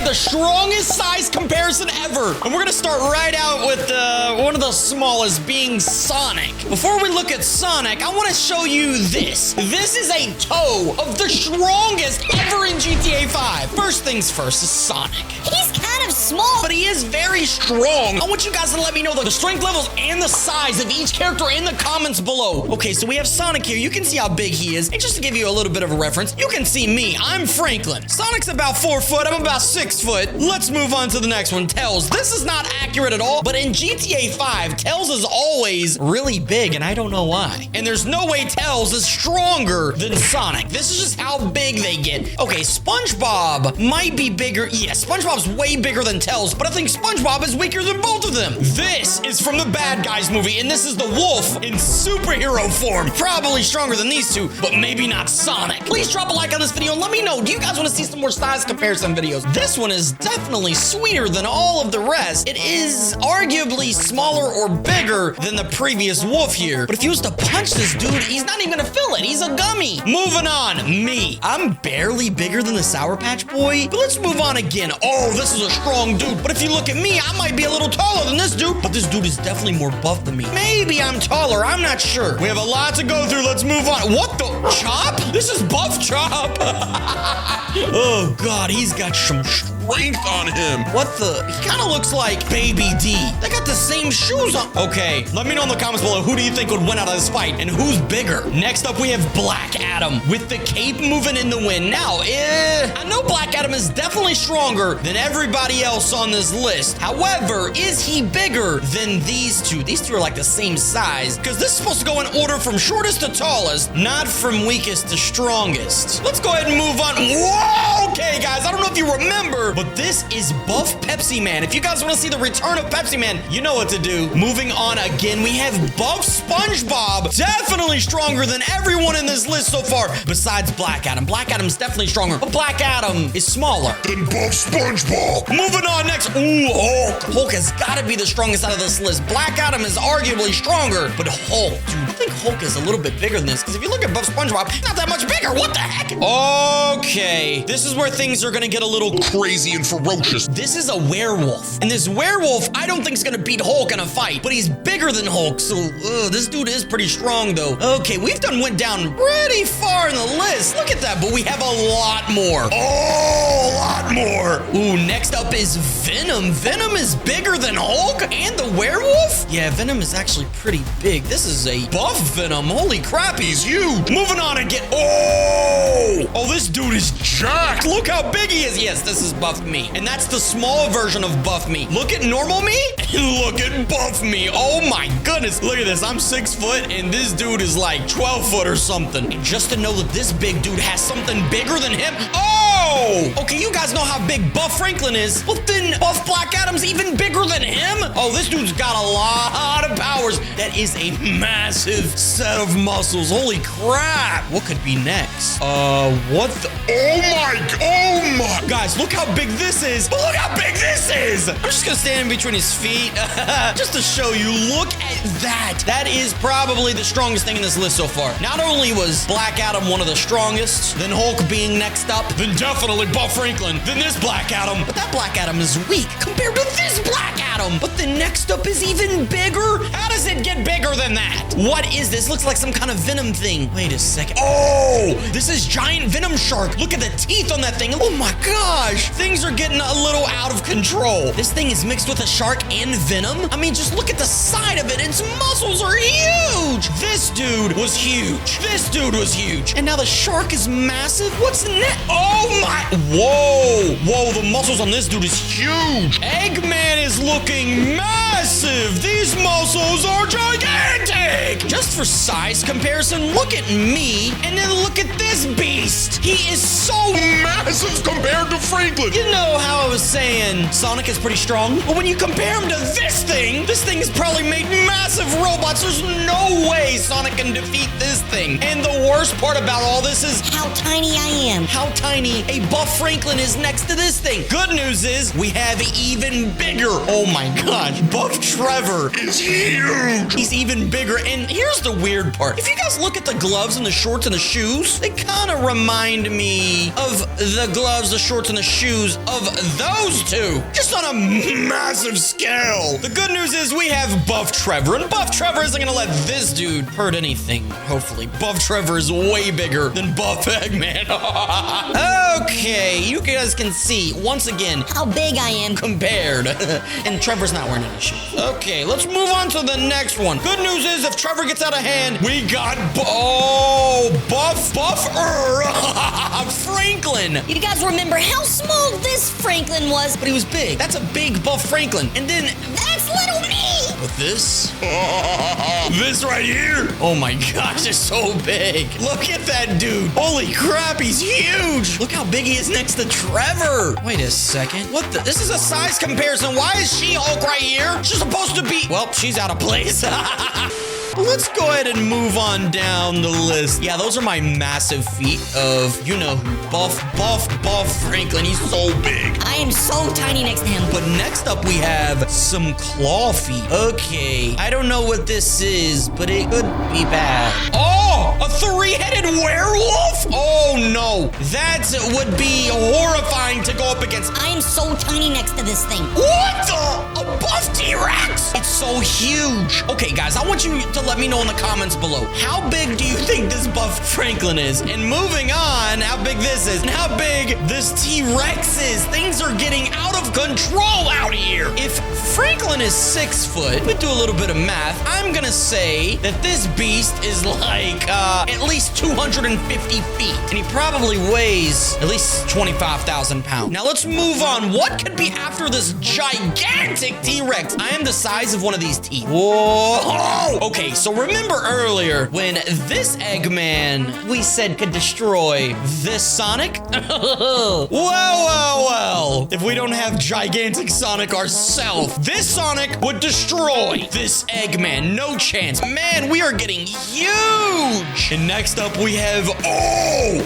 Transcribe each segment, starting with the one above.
the strongest size comparison ever. And we're gonna start right out with one of the smallest, being Sonic. Before we look at Sonic, I wanna show you this. This is a toe of the strongest ever in GTA 5. First things first is Sonic. He's kind of small, But he is very strong. I want you guys to let me know the strength levels and the size of each character in the comments below. Okay, so we have Sonic here. You can see how big he is. And just to give you a little bit of a reference, you can see me. I'm Franklin. Sonic's about 4 foot. I'm about 6 foot. Let's move on to the next one. Tails. This is not accurate at all, but in GTA 5, Tails is always really big, and I don't know why. And there's no way Tails is stronger than Sonic. This is just how big they get. Okay, SpongeBob might be bigger. Yeah, SpongeBob's way bigger than Tails, but I think SpongeBob is weaker than both of them. This is from the Bad Guys movie, and this is the wolf in superhero form. Probably stronger than these two, but maybe not Sonic. Please drop a like on this video and let me know, do you guys want to see some more size comparison videos? This one is definitely sweeter than all of the rest. It is arguably smaller or bigger than the previous wolf here, but if you was to punch this dude, he's not even gonna feel it. He's a gummy. Moving on, me. I'm barely bigger than the Sour Patch Boy, but let's move on again. Oh, this is a strong dude, but if you look at me, I might be a little taller than this dude, but this dude is definitely more buff than me. Maybe I'm taller, I'm not sure. We have a lot to go through, let's move on. What the? Chop? This is Buff Chop. Oh God, he's got some strength on him. What the? He kind of looks like Baby D. They got the same shoes on. Okay, let me know in the comments below, who do you think would win out of this fight and who's bigger? Next up, we have Black Adam with the cape moving in the wind. Now, I know Black Adam is definitely stronger than everybody else on this list. However, is he bigger than these two? These two are like the same size, because this is supposed to go in order from shortest to tallest, not from weakest to strongest. Let's go ahead and move on. Whoa! Okay, guys, I don't know if you remember, but this is Buff Pepsi Man. If you guys want to see the return of Pepsi Man, you know what to do. Moving on again, we have Buff SpongeBob. Definitely stronger than everyone in this list so far, besides Black Adam. Black Adam's definitely stronger, but Black Adam is smaller than Buff SpongeBob. Moving on next. Ooh, Hulk. Hulk has got to be the strongest out of this list. Black Adam is arguably stronger, but Hulk, dude, I think Hulk is a little bit bigger than this, because if you look at Buff SpongeBob, he's not that much bigger. What the heck? Okay, this is where things are gonna get a little crazy and ferocious. This is a werewolf, and this werewolf I don't think is gonna beat Hulk in a fight, but he's bigger than Hulk, so this dude is pretty strong though. Okay, went down pretty far in the list. Look at that, but we have a lot more. Oh, a lot more. Ooh, next up is Venom. Venom is bigger than Hulk and the werewolf? Yeah, Venom is actually pretty big. This is a buff Venom. Holy crap, he's huge. Moving on again. Oh, this dude is jacked. Look how big he is. Yes, this is Buff Me. And that's the small version of Buff Me. Look at normal me and look at Buff Me. Oh my goodness. Look at this. I'm 6 foot and this dude is like 12 foot or something. And just to know that this big dude has something bigger than him. Oh, okay, you guys know how big Buff Franklin is. Well, then Buff Black Adam's even bigger than him. Oh, this dude's got a lot of powers. That is a massive set of muscles. Holy crap. What could be next? What the? Oh my. Guys, look how big this is. But look how big this is. I'm just gonna stand in between his feet just to show you. Look at that. That is probably the strongest thing in this list so far. Not only was Black Adam one of the strongest, then Hulk being next up, then definitely Buff Franklin, then this Black Adam. But that Black Adam is weak compared to this Black Adam. But the next up is even bigger. How does it get bigger than that? What is this? Looks like some kind of venom thing. Wait a second. Oh, this is giant Venom Shark. Look at the teeth on that thing. Oh my gosh. Things are getting a little out of control. This thing is mixed with a shark and venom. I mean, just look at the side of it. Its muscles are huge. This dude was huge. This dude was huge. And now the shark is massive. What's next? Oh my. Whoa, the muscles on this dude is huge. Eggman is looking massive. These muscles are gigantic. Just for size comparison, look at me and then look at this beast. He is so massive compared to Franklin. You know how I was saying Sonic is pretty strong? But when you compare him to this thing has probably made massive robots. There's no way Sonic can defeat this thing. And the worst part about all this is how tiny I am. How tiny a Buff Franklin is next to this thing. Good news is is we have even bigger. Oh my gosh, Buff Trevor It's huge. He's even bigger. And here's the weird part. If you guys look at the gloves and the shorts and the shoes, they kind of remind me of the gloves, the shorts, and the shoes of those two. Just on a massive scale. The good news is we have Buff Trevor, and Buff Trevor isn't going to let this dude hurt anything, hopefully. Buff Trevor is way bigger than Buff Eggman. Okay, you guys can see, once again, How big I am. compared. And Trevor's not wearing any shoes. Okay, let's move on to the next one. Good news is if Trevor gets out of hand, we got Buffer Franklin. You guys remember how small this Franklin was? But he was big. That's a big Buff Franklin. And then That's little me. with this, this right here. Oh my gosh, it's so big. Look at that dude. Holy crap, he's huge. Look how big he is next to Trevor. Wait a second. What the? This is a size comparison. Why is She-Hulk right here? She's supposed to be, well, she's out of place. Let's go ahead and move on down the list. Yeah, those are my massive feet of, you know who, Buff Franklin. He's so big. I am so tiny next to him. But next up, we have some claw feet. Okay, I don't know what this is, but it could be bad. Oh, a three-headed werewolf? Oh, no. That would be horrifying to go up against. I am so tiny next to this thing. What the? A buff T-Rex? It's so huge. Okay, guys, I want you to let me know in the comments below. How big do you think this Buff Franklin is? And moving on, how big this is, and how big this T-Rex is. Things are getting out of control out here. If Franklin is 6 foot, we do a little bit of math. I'm gonna say that this beast is like at least 250 feet. And he probably weighs at least 25,000 pounds. Now let's move on. What could be after this gigantic T-Rex? I am the size of one of these teeth. Whoa! Okay, so remember earlier when this Eggman we said could destroy this Sonic? Well. If we don't have gigantic Sonic ourselves, this Sonic would destroy this Eggman. No chance. Man, we are getting huge. And next up we have,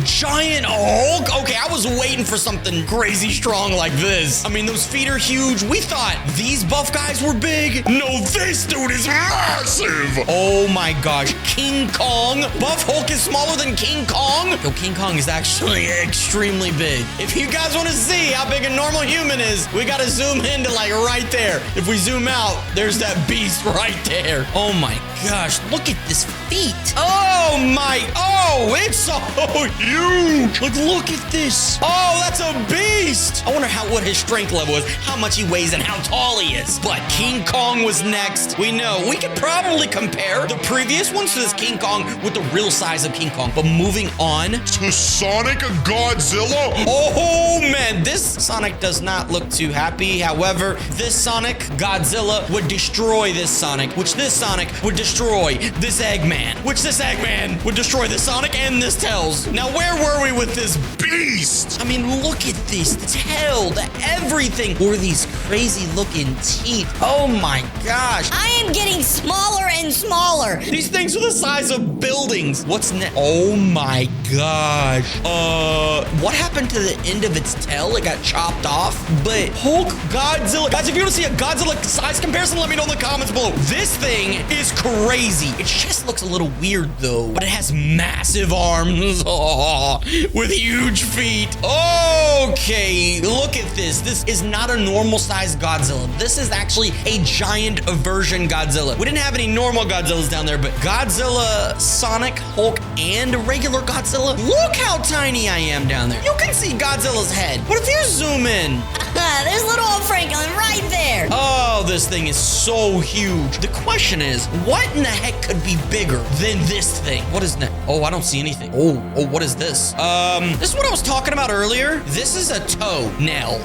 Giant Hulk. Okay, I was waiting for something crazy strong like this. I mean, those feet are huge. We thought these buff guys were big. No, this dude is massive. Oh my gosh, King Kong. Buff Hulk is smaller than King Kong. Yo, King Kong is actually extremely big. If you guys want to see how big a normal human is, we got to zoom into like right there. If we zoom out, there's that beast right there. Oh my gosh, look at this feet. Oh, it's so huge. Look at this. Oh, that's a beast. I wonder what his strength level is, how much he weighs, and how tall he is. But King Kong was next. We know we could probably compare the previous ones to this King Kong with the real size of King Kong. But moving on To Sonic Godzilla? oh man, this Sonic does not look too happy. However, this Sonic Godzilla would destroy this Sonic, which this Sonic would destroy this Eggman, which this Eggman would destroy this Sonic and this Tails. Now, where were we with this beast? I mean, look at this, the tail, the everything, or these crazy looking teeth. Oh my gosh. I am getting smaller and smaller. These things are the size of buildings. What's next? Oh my gosh. What happened to the end of its tail? It got chopped off. But Hulk, Godzilla. Guys, if you want to see a Godzilla size comparison, let me know in the comments below. This thing is crazy. Its chest looks a little weird though, but it has massive arms with huge feet. Okay, look at this. This is not a normal size Godzilla. This is actually a giant version Godzilla. We didn't have any normal Godzillas down there, but Godzilla, Sonic, Hulk, and regular Godzilla. Look how tiny I am down there. You can see Godzilla's head. But if you zoom in, There's little old Franklin right there. oh, this thing is so huge. The question is, what in the heck could be bigger than this thing? What is that? Oh, I don't see anything. Oh, what is this? This is what I was talking about earlier. This is a toenail.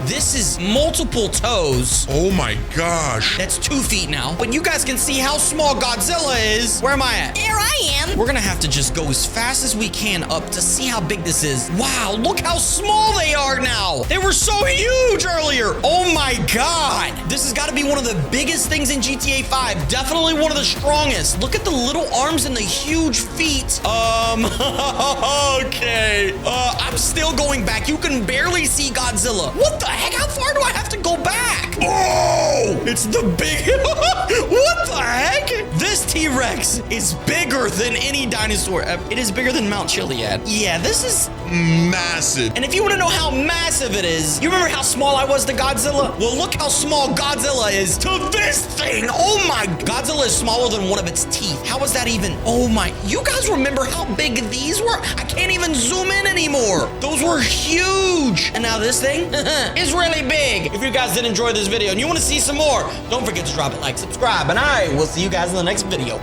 This is multiple toes. Oh my gosh. That's 2 feet now. But you guys can see how small Godzilla is. Where am I at? There I am. We're gonna have to just go as fast as we can up to see how big this is. Wow, look how small they are now. They were so huge. huge earlier. Oh my God. This has got to be one of the biggest things in GTA 5. Definitely one of the strongest. Look at the little arms and the huge feet. Okay. I'm still going back. You can barely see Godzilla. What the heck? How far do I have to go back? Oh, it's the big... What the heck? This T-Rex is bigger than any dinosaur. It is bigger than Mount Chiliad. Yeah, this is Massive. and if you want to know how massive it is, you remember how small I was to Godzilla? Well, look how small Godzilla is to this thing. Oh my, Godzilla is smaller than one of its teeth. How is that even? Oh my, you guys remember how big these were? I can't even zoom in anymore. Those were huge. And now this thing is really big. If you guys did enjoy this video and you want to see some more, don't forget to drop a like, subscribe, and I will see you guys in the next video.